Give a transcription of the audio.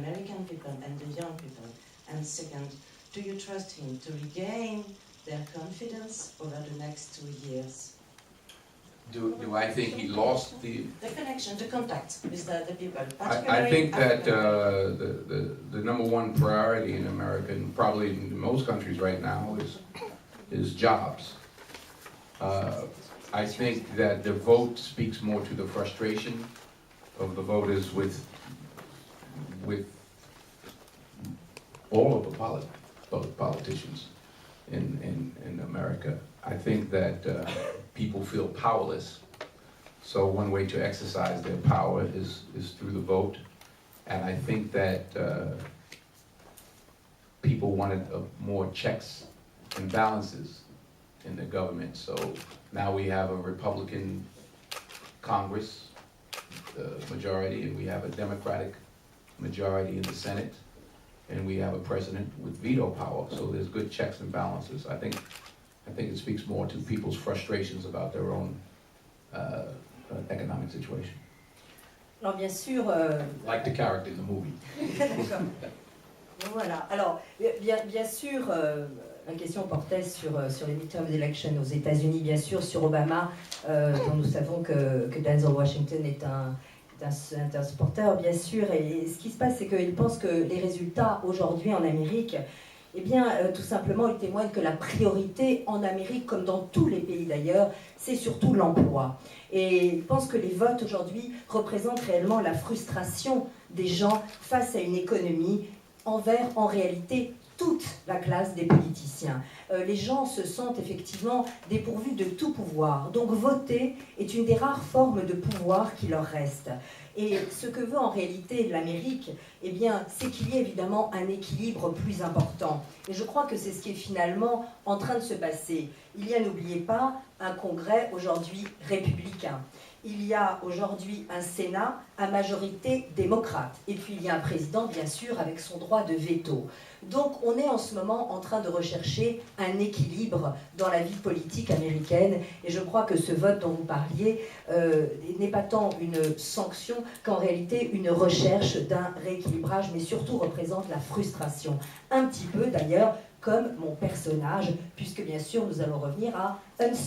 American people and the young people? And second, do you trust him to regain their confidence over the next 2 years? Do I think he lost the... The connection, the contact with the people. I think that the number one priority in America, and probably in most countries right now, is jobs. I think that the vote speaks more to the frustration of the voters with all of the politicians in America. I think that people feel powerless. So one way to exercise their power is through the vote. And I think that people wanted more checks and balances in the government. So now we have a Republican Congress majority, and we have a Democratic majority in the Senate, and we have a president with veto power. So there's good checks and balances. I think it speaks more to people's frustrations about their own economic situation. Alors bien sûr... Like the character in the movie. D'accord. Voilà. Alors, bien sûr, la question portait sur les midterm elections aux États-Unis, bien sûr, sur Obama, dont nous savons que Denzel Washington est un supporter, bien sûr. Et ce qui se passe, c'est qu'il pense que les résultats aujourd'hui en Amérique, eh bien, tout simplement, ils témoignent que la priorité en Amérique, comme dans tous les pays d'ailleurs, c'est surtout l'emploi. Et il pense que les votes aujourd'hui représentent réellement la frustration des gens face à une économie envers, en réalité, toute la classe des politiciens. Les gens se sentent effectivement dépourvus de tout pouvoir. Donc voter est une des rares formes de pouvoir qui leur reste. Et ce que veut en réalité l'Amérique, eh bien, c'est qu'il y ait évidemment un équilibre plus important. Et je crois que c'est ce qui est finalement en train de se passer. Il y a, n'oubliez pas, un Congrès aujourd'hui républicain. Il y a aujourd'hui un Sénat à majorité démocrate. Et puis il y a un président, bien sûr, avec son droit de veto. Donc on est en ce moment en train de rechercher un équilibre dans la vie politique américaine. Et je crois que ce vote dont vous parliez n'est pas tant une sanction qu'en réalité une recherche d'un rééquilibrage, mais surtout représente la frustration. Un petit peu d'ailleurs comme mon personnage, puisque bien sûr nous allons revenir à